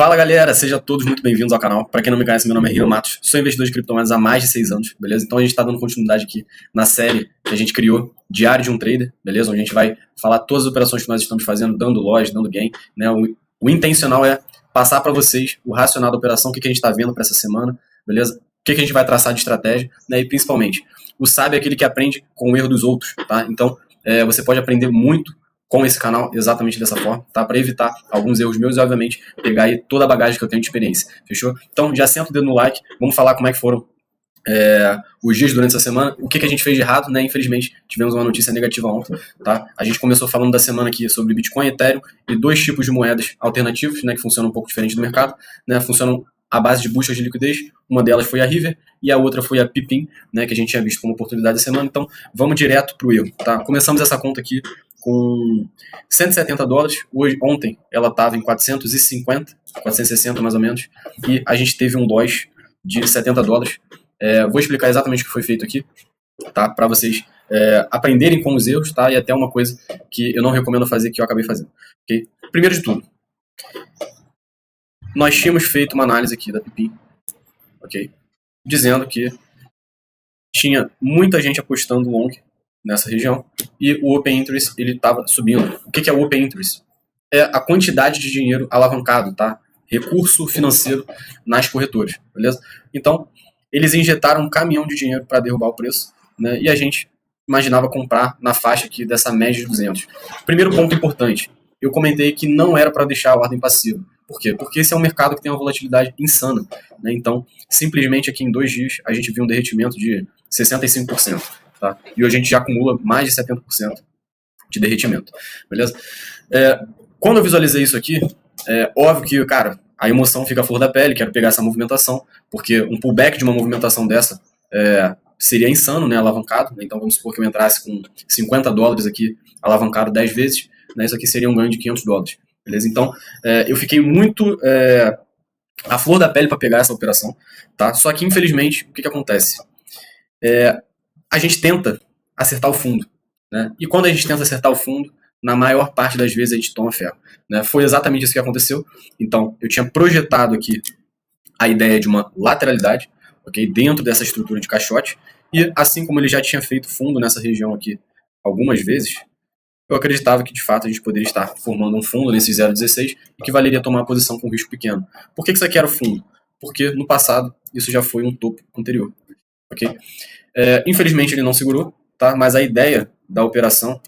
Fala galera, sejam todos muito bem-vindos ao canal. Para quem não me conhece, meu nome é Rian Matos, sou investidor de criptomoedas há mais de 6 anos, beleza? Então a gente está dando continuidade aqui na série que a gente criou, Diário de um Trader, beleza? Onde a gente vai falar todas as operações que nós estamos fazendo, dando loja, dando gain, né? O intencional é passar para vocês o racional da operação, o que a gente está vendo para essa semana, beleza? O que a gente vai traçar de estratégia, né? E principalmente, o sábio é aquele que aprende com o erro dos outros, tá? Então você pode aprender muito com esse canal exatamente dessa forma, tá? Para evitar alguns erros meus e, obviamente, pegar aí toda a bagagem que eu tenho de experiência, fechou? Então, já senta o dedo no like, vamos falar como é que foram os dias durante essa semana, o que a gente fez de errado, né? Infelizmente, tivemos uma notícia negativa ontem, tá? A gente começou falando da semana aqui sobre Bitcoin, Ethereum e dois tipos de moedas alternativos, né? Que funcionam um pouco diferente do mercado, né? Funcionam à base de buscas de liquidez. Uma delas foi a River e a outra foi a Pipin, né? Que a gente tinha visto como oportunidade da semana. Então, vamos direto pro erro, tá? Começamos essa conta aqui com $170. Ontem ela estava em 450, 460 mais ou menos, e a gente teve um loss de $70. Vou explicar exatamente o que foi feito aqui, tá? Para vocês aprenderem com os erros, tá? E até uma coisa que eu não recomendo fazer, que eu acabei fazendo, ok? Primeiro de tudo, nós tínhamos feito uma análise aqui da Pipin, ok? Dizendo que tinha muita gente apostando long nessa região e o Open Interest ele estava subindo. O que é o Open Interest? É a quantidade de dinheiro alavancado, tá? Recurso financeiro nas corretoras, beleza? Então, eles injetaram um caminhão de dinheiro para derrubar o preço, né? E a gente imaginava comprar na faixa aqui dessa média de 200. Primeiro ponto importante, eu comentei que não era para deixar a ordem passiva. Por quê? Porque esse é um mercado que tem uma volatilidade insana, né? Então, simplesmente aqui em 2 dias, a gente viu um derretimento de 65%. Tá? E hoje a gente já acumula mais de 70% de derretimento, beleza? Quando eu visualizei isso aqui, óbvio que, cara, a emoção fica à flor da pele, quero pegar essa movimentação, porque um pullback de uma movimentação dessa seria insano, né, alavancado, né? Então vamos supor que eu entrasse com $50 aqui, alavancado 10 vezes, né, isso aqui seria um ganho de $500, beleza? Então eu fiquei muito à flor da pele para pegar essa operação, tá? Só que infelizmente, o que acontece? A gente tenta acertar o fundo, né? E quando a gente tenta acertar o fundo, na maior parte das vezes a gente toma ferro, né? Foi exatamente isso que aconteceu. Então, eu tinha projetado aqui a ideia de uma lateralidade, ok, dentro dessa estrutura de caixote, e assim como ele já tinha feito fundo nessa região aqui algumas vezes, eu acreditava que de fato a gente poderia estar formando um fundo nesse 0,16 e que valeria tomar uma posição com risco pequeno. Por que isso aqui era fundo? Porque no passado isso já foi um topo anterior, ok? Infelizmente ele não segurou, tá? Mas a ideia da operação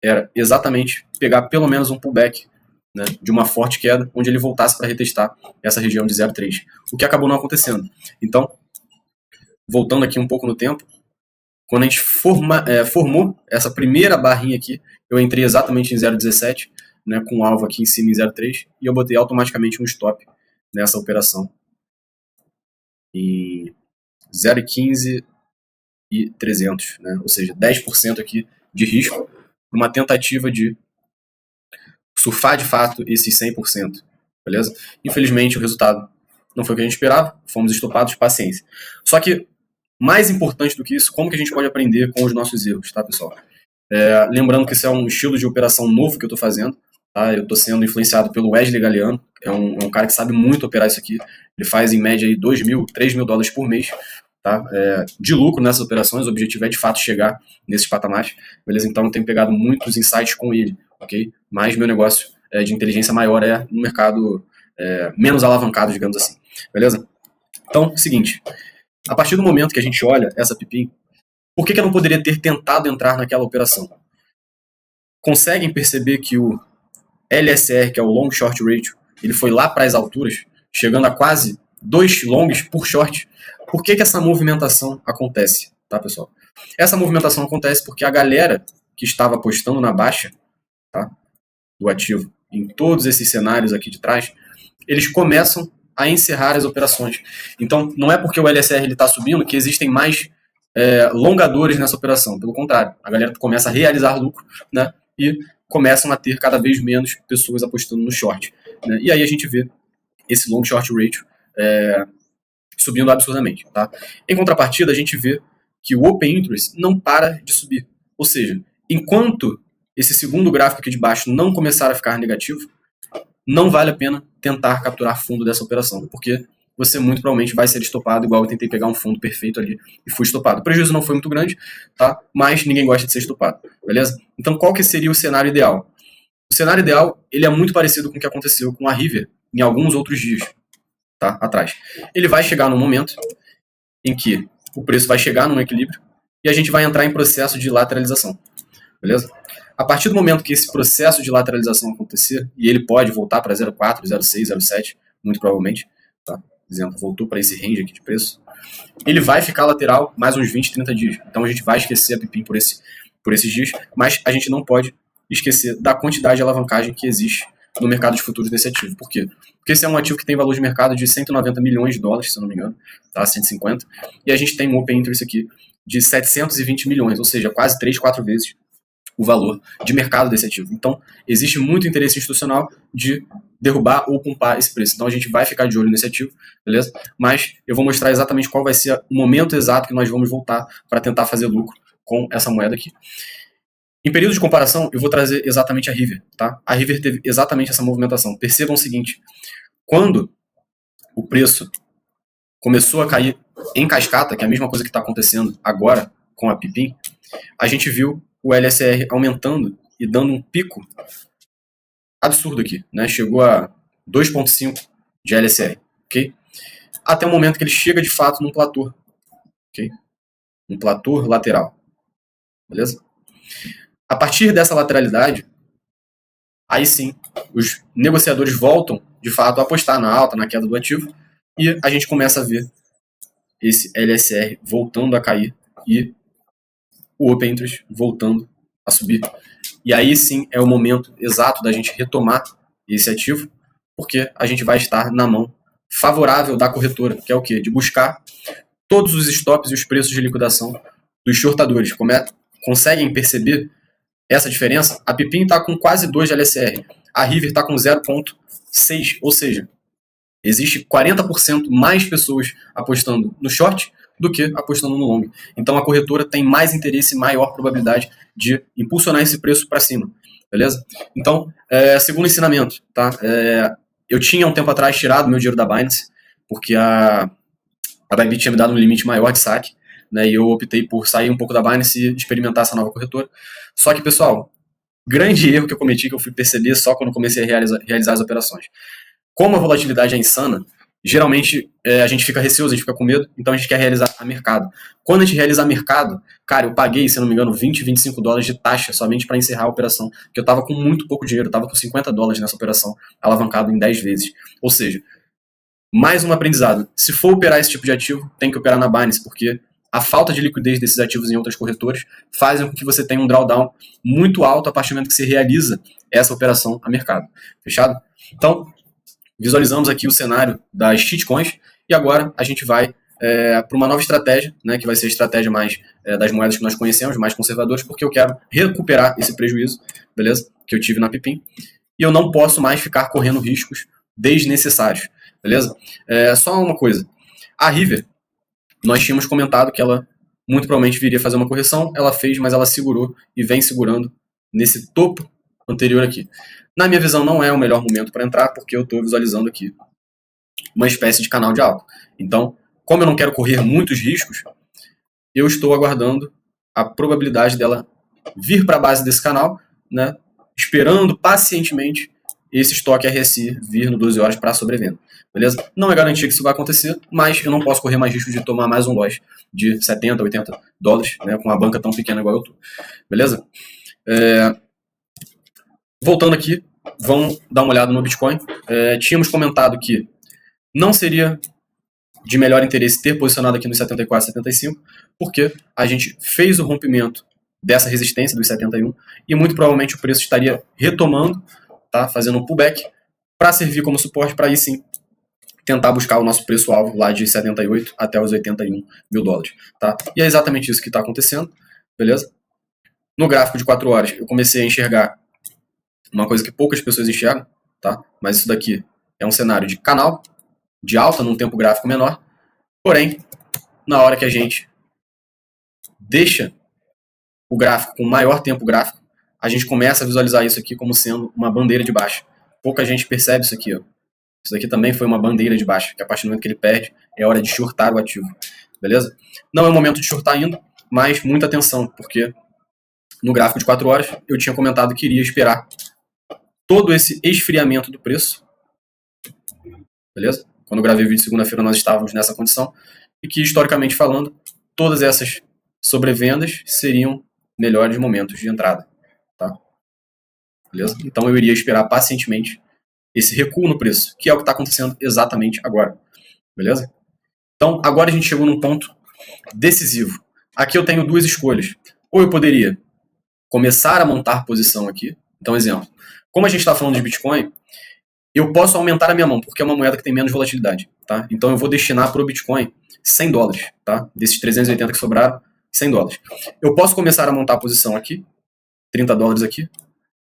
era exatamente pegar pelo menos um pullback, né, de uma forte queda, onde ele voltasse para retestar essa região de 0,3, o que acabou não acontecendo. Então, voltando aqui um pouco no tempo, quando a gente formou essa primeira barrinha aqui, eu entrei exatamente em 0,17, né, com o alvo aqui em cima em 0,3, e eu botei automaticamente um stop nessa operação em 0,15 e 300, né? Ou seja, 10% aqui de risco, uma tentativa de surfar de fato esses 100%, beleza? Infelizmente o resultado não foi o que a gente esperava, fomos estopados, paciência. Só que, mais importante do que isso, como que a gente pode aprender com os nossos erros, tá, pessoal? Lembrando que isso é um estilo de operação novo que eu estou fazendo, tá? Eu estou sendo influenciado pelo Wesley Galeano, é um cara que sabe muito operar isso aqui, ele faz em média aí $2.000, $3.000 por mês, tá? De lucro nessas operações, o objetivo é de fato chegar nesses patamares, beleza? Então eu tenho pegado muitos insights com ele, ok? Mas meu negócio de inteligência maior é no mercado menos alavancado, digamos assim, beleza? Então, seguinte, a partir do momento que a gente olha essa Pipin, por que eu não poderia ter tentado entrar naquela operação? Conseguem perceber que o LSR, que é o Long Short Ratio, ele foi lá para as alturas, chegando a quase 2 longs por short? Por que essa movimentação acontece, tá, pessoal? Essa movimentação acontece porque a galera que estava apostando na baixa, tá, do ativo, em todos esses cenários aqui de trás, eles começam a encerrar as operações. Então, não é porque o LSR está subindo que existem mais longadores nessa operação. Pelo contrário, a galera começa a realizar lucro, né, e começam a ter cada vez menos pessoas apostando no short, né? E aí a gente vê esse long short ratio subindo absurdamente, tá? Em contrapartida, a gente vê que o Open Interest não para de subir. Ou seja, enquanto esse segundo gráfico aqui de baixo não começar a ficar negativo, não vale a pena tentar capturar fundo dessa operação, porque você muito provavelmente vai ser estopado, igual eu tentei pegar um fundo perfeito ali e fui estopado. O prejuízo não foi muito grande, tá? Mas ninguém gosta de ser estopado, beleza? Então qual que seria o cenário ideal? O cenário ideal, ele é muito parecido com o que aconteceu com a River em alguns outros dias, tá? Atrás. Ele vai chegar num momento em que o preço vai chegar num equilíbrio e a gente vai entrar em processo de lateralização, beleza? A partir do momento que esse processo de lateralização acontecer, e ele pode voltar para 0,4, 0,6, 0,7, muito provavelmente, tá? Por exemplo, voltou para esse range aqui de preço, ele vai ficar lateral mais uns 20, 30 dias. Então a gente vai esquecer a Pipim por esses dias, mas a gente não pode esquecer da quantidade de alavancagem que existe no mercado de futuros desse ativo. Por quê? Porque esse é um ativo que tem valor de mercado de 190 milhões de dólares, se eu não me engano, tá? 150, e a gente tem um Open Interest aqui de 720 milhões, ou seja, quase 3, 4 vezes o valor de mercado desse ativo. Então, existe muito interesse institucional de derrubar ou pumpar esse preço. Então, a gente vai ficar de olho nesse ativo, beleza? Mas eu vou mostrar exatamente qual vai ser o momento exato que nós vamos voltar para tentar fazer lucro com essa moeda aqui. Em período de comparação, eu vou trazer exatamente a River, tá? A River teve exatamente essa movimentação. Percebam o seguinte, quando o preço começou a cair em cascata, que é a mesma coisa que está acontecendo agora com a Pipim, a gente viu o LSR aumentando e dando um pico absurdo aqui, né? Chegou a 2,5 de LSR, ok? Até o momento que ele chega de fato num platô, ok? Um platô lateral, beleza? A partir dessa lateralidade, aí sim, os negociadores voltam, de fato, a apostar na alta, na queda do ativo, e a gente começa a ver esse LSR voltando a cair e o Open Interest voltando a subir. E aí sim é o momento exato da gente retomar esse ativo, porque a gente vai estar na mão favorável da corretora, que é o quê? De buscar todos os stops e os preços de liquidação dos shortadores. Conseguem perceber essa diferença? A Pipim está com quase 2 de LSR, a River está com 0,6, ou seja, existe 40% mais pessoas apostando no short do que apostando no long. Então a corretora tem mais interesse e maior probabilidade de impulsionar esse preço para cima, beleza? Então, segundo ensinamento, tá? Eu tinha um tempo atrás tirado meu dinheiro da Binance, porque a Bybit tinha me dado um limite maior de saque, né? E eu optei por sair um pouco da Binance e experimentar essa nova corretora. Só que, pessoal, grande erro que eu cometi, que eu fui perceber só quando comecei a realizar as operações. Como a volatilidade é insana, geralmente a gente fica receoso, a gente fica com medo, então a gente quer realizar a mercado. Quando a gente realiza a mercado, cara, eu paguei, se não me engano, 20, 25 dólares de taxa somente para encerrar a operação, porque eu estava com muito pouco dinheiro, eu estava com 50 dólares nessa operação, alavancado em 10 vezes. Ou seja, mais um aprendizado. Se for operar esse tipo de ativo, tem que operar na Binance, porque a falta de liquidez desses ativos em outras corretoras faz com que você tenha um drawdown muito alto a partir do momento que você realiza essa operação a mercado. Fechado? Então, visualizamos aqui o cenário das shitcoins e agora a gente vai para uma nova estratégia, né, que vai ser a estratégia mais das moedas que nós conhecemos, mais conservadoras, porque eu quero recuperar esse prejuízo, beleza? Que eu tive na Pipim. E eu não posso mais ficar correndo riscos desnecessários, beleza? Só uma coisa. A River, nós tínhamos comentado que ela muito provavelmente viria fazer uma correção, ela fez, mas ela segurou e vem segurando nesse topo anterior aqui. Na minha visão, não é o melhor momento para entrar, porque eu estou visualizando aqui uma espécie de canal de alta. Então, como eu não quero correr muitos riscos, eu estou aguardando a probabilidade dela vir para a base desse canal, né, esperando pacientemente esse estoque RSI vir no 12 horas para a sobrevenda. Beleza? Não é garantia que isso vai acontecer, mas eu não posso correr mais risco de tomar mais um loss de 70, 80 dólares, né, com uma banca tão pequena igual eu estou. Beleza? Voltando aqui, vamos dar uma olhada no Bitcoin. Tínhamos comentado que não seria de melhor interesse ter posicionado aqui nos 74, 75, porque a gente fez o rompimento dessa resistência dos 71 e muito provavelmente o preço estaria retomando, tá, fazendo um pullback para servir como suporte para aí sim tentar buscar o nosso preço-alvo lá de 78 até os 81 mil dólares. Tá? E é exatamente isso que está acontecendo, beleza? No gráfico de 4 horas eu comecei a enxergar uma coisa que poucas pessoas enxergam, tá? Mas isso daqui é um cenário de canal, de alta num tempo gráfico menor, porém, na hora que a gente deixa o gráfico com maior tempo gráfico, a gente começa a visualizar isso aqui como sendo uma bandeira de baixa. Pouca gente percebe isso aqui, ó. Isso daqui também foi uma bandeira de baixa, que a partir do momento que ele perde, é hora de shortar o ativo. Beleza? Não é o momento de shortar ainda, mas muita atenção, porque no gráfico de 4 horas eu tinha comentado que iria esperar todo esse esfriamento do preço. Beleza? Quando eu gravei o vídeo segunda-feira nós estávamos nessa condição, e que historicamente falando, todas essas sobrevendas seriam melhores momentos de entrada. Tá? Beleza? Então eu iria esperar pacientemente esse recuo no preço, que é o que está acontecendo exatamente agora. Beleza? Então, agora a gente chegou num ponto decisivo. Aqui eu tenho duas escolhas. Ou eu poderia começar a montar posição aqui. Então, exemplo. Como a gente está falando de Bitcoin, eu posso aumentar a minha mão, porque é uma moeda que tem menos volatilidade. Tá? Então, eu vou destinar para o Bitcoin $100. Tá? Desses 380 que sobraram, $100. Eu posso começar a montar a posição aqui, $30 aqui,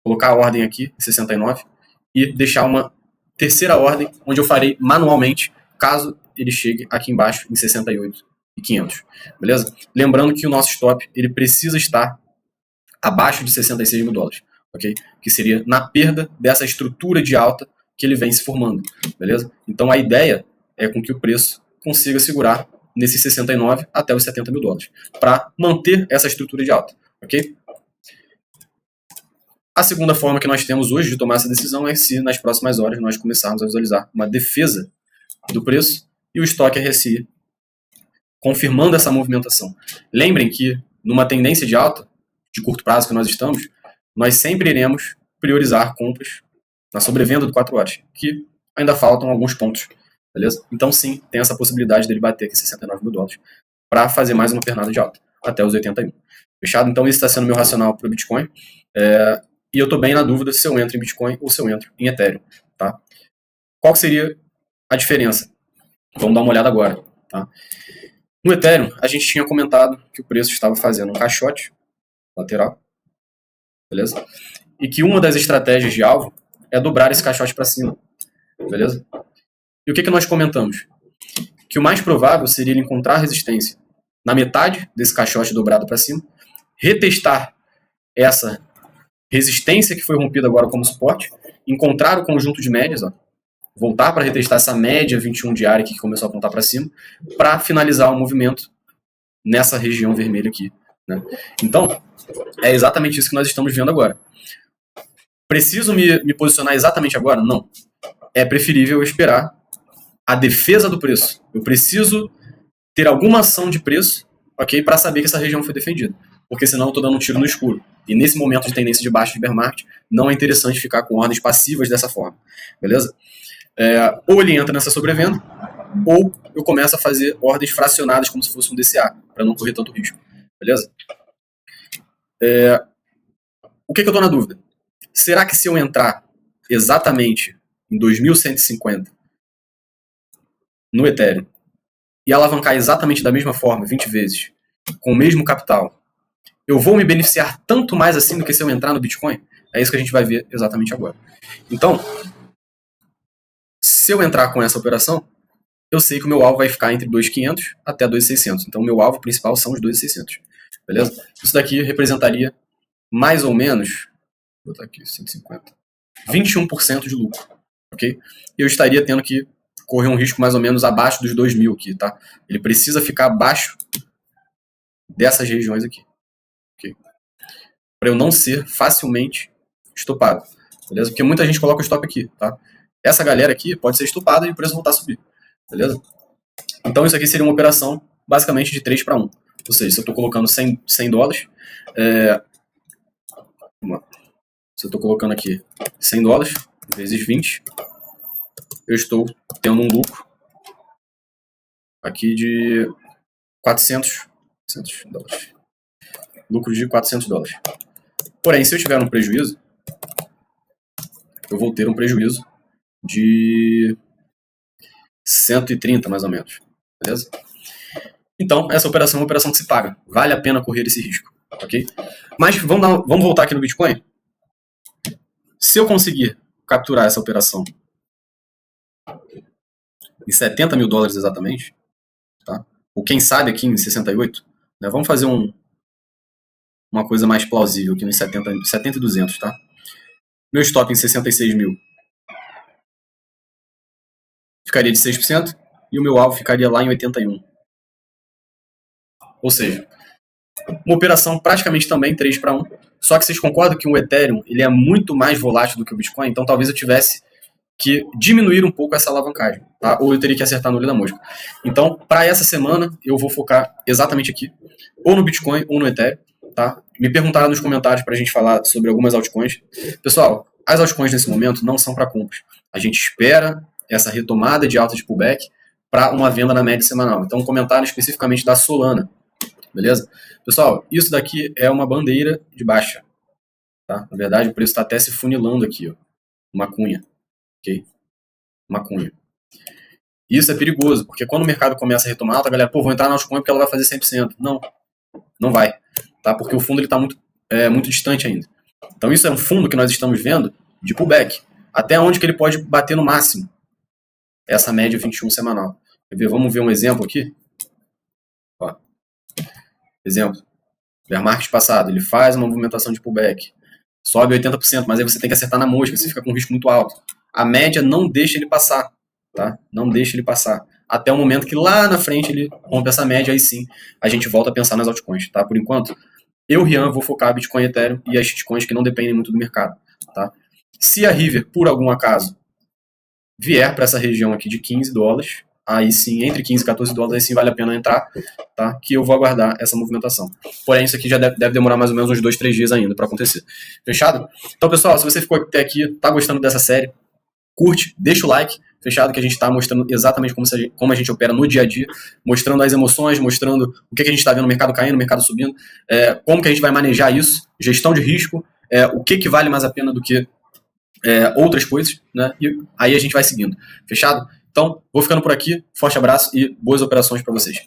colocar a ordem aqui, 69, e deixar uma terceira ordem, onde eu farei manualmente, caso ele chegue aqui embaixo em 68.500, beleza? Lembrando que o nosso stop ele precisa estar abaixo de $66.000, ok? Que seria na perda dessa estrutura de alta que ele vem se formando, beleza? Então a ideia é com que o preço consiga segurar nesses 69 até os $70.000, para manter essa estrutura de alta, ok? A segunda forma que nós temos hoje de tomar essa decisão é se nas próximas horas nós começarmos a visualizar uma defesa do preço e o estoque RSI confirmando essa movimentação. Lembrem que numa tendência de alta, de curto prazo que nós estamos, nós sempre iremos priorizar compras na sobrevenda do 4 horas, que ainda faltam alguns pontos, beleza? Então sim, tem essa possibilidade dele bater aqui $69.000 para fazer mais uma pernada de alta, até os 81. Fechado? Então esse está sendo meu racional para o Bitcoin. E eu estou bem na dúvida se eu entro em Bitcoin ou se eu entro em Ethereum. Tá? Qual que seria a diferença? Vamos dar uma olhada agora. Tá? No Ethereum, a gente tinha comentado que o preço estava fazendo um caixote lateral, beleza? E que uma das estratégias de alvo é dobrar esse caixote para cima, beleza? E o que nós comentamos? Que o mais provável seria ele encontrar resistência na metade desse caixote dobrado para cima, retestar essa resistência que foi rompida agora como suporte, encontrar o conjunto de médias, ó, voltar para retestar essa média 21 diária que começou a apontar para cima, para finalizar o movimento nessa região vermelha aqui. Né? Então, é exatamente isso que nós estamos vendo agora. Preciso me posicionar exatamente agora? Não. É preferível esperar a defesa do preço. Eu preciso ter alguma ação de preço, ok, para saber que essa região foi defendida. Porque senão eu estou dando um tiro no escuro. E nesse momento de tendência de baixa de bear market, não é interessante ficar com ordens passivas dessa forma. Beleza? Ou ele entra nessa sobrevenda, ou eu começo a fazer ordens fracionadas como se fosse um DCA, para não correr tanto risco. Beleza? O que eu estou na dúvida? Será que se eu entrar exatamente em 2.150 no Ethereum e alavancar exatamente da mesma forma, 20 vezes, com o mesmo capital, eu vou me beneficiar tanto mais assim do que se eu entrar no Bitcoin? É isso que a gente vai ver exatamente agora. Então, se eu entrar com essa operação, eu sei que o meu alvo vai ficar entre 2.500 até 2.600. Então, o meu alvo principal são os 2.600. Beleza? Isso daqui representaria mais ou menos, vou botar aqui, 150, 21% de lucro. Ok? Eu estaria tendo que correr um risco mais ou menos abaixo dos 2.000 aqui, tá? Ele precisa ficar abaixo dessas regiões aqui. Okay? Para eu não ser facilmente estopado. Beleza? Porque muita gente coloca o stop aqui, tá? Essa galera aqui pode ser estopada e o preço voltar a subir. Beleza? Então isso aqui seria uma operação basicamente de 3 para 1. Ou seja, se eu estou colocando $100, se eu estou colocando aqui $100 vezes 20, eu estou tendo um lucro aqui de $400. Lucro de $400. Porém, se eu tiver um prejuízo, eu vou ter um prejuízo de 130 mais ou menos. Beleza? Então, essa operação é uma operação que se paga. Vale a pena correr esse risco. Ok? Mas vamos voltar aqui no Bitcoin. Se eu conseguir capturar essa operação em $70.000 exatamente, tá? Ou quem sabe aqui em 68, né? Vamos fazer uma coisa mais plausível aqui nos 70 e 200, tá? Meu stop em 66 mil ficaria de 6% e o meu alvo ficaria lá em 81%. Ou seja, uma operação praticamente também 3-1, só que vocês concordam que o Ethereum ele é muito mais volátil do que o Bitcoin, então talvez eu tivesse que diminuir um pouco essa alavancagem, tá? Ou eu teria que acertar no olho da mosca. Então, para essa semana, eu vou focar exatamente aqui, ou no Bitcoin ou no Ethereum, tá? Me perguntaram nos comentários para a gente falar sobre algumas altcoins. Pessoal, as altcoins nesse momento não são para compras. A gente espera essa retomada de alta de pullback para uma venda na média semanal. Então, um comentário especificamente da Solana, beleza? Pessoal, isso daqui é uma bandeira de baixa, tá? Na verdade, o preço está até se funilando aqui, ó, uma cunha, ok? Uma cunha. Isso é perigoso, porque quando o mercado começa a retomar alta, a galera, vou entrar na altcoin porque ela vai fazer 100%. Não, não vai, tá? Porque o fundo está muito distante ainda. Então isso é um fundo que nós estamos vendo de pullback. Até onde que ele pode bater no máximo? Essa média 21 semanal. Vamos ver um exemplo aqui? Ó. Exemplo. Bear market passado, ele faz uma movimentação de pullback. Sobe 80%, mas aí você tem que acertar na mosca, você fica com um risco muito alto. A média não deixa ele passar, tá? Não deixa ele passar. Até o momento que lá na frente ele rompe essa média, aí sim a gente volta a pensar nas altcoins, tá? Por enquanto, eu, Rian, vou focar Bitcoin, Ethereum e as shitcoins que não dependem muito do mercado, tá? Se a River, por algum acaso, vier para essa região aqui de $15, aí sim, entre 15 e 14 dólares, aí sim vale a pena entrar, tá? Que eu vou aguardar essa movimentação. Porém, isso aqui já deve demorar mais ou menos uns 2-3 dias ainda para acontecer. Fechado? Então, pessoal, se você ficou até aqui, tá gostando dessa série, curte, deixa o like, fechado, que a gente está mostrando exatamente como a gente opera no dia a dia, mostrando as emoções, mostrando o que a gente está vendo no mercado caindo, no mercado subindo, como que a gente vai manejar isso, gestão de risco, o que vale mais a pena do que outras coisas, né? E aí a gente vai seguindo. Fechado? Então, vou ficando por aqui. Forte abraço e boas operações para vocês.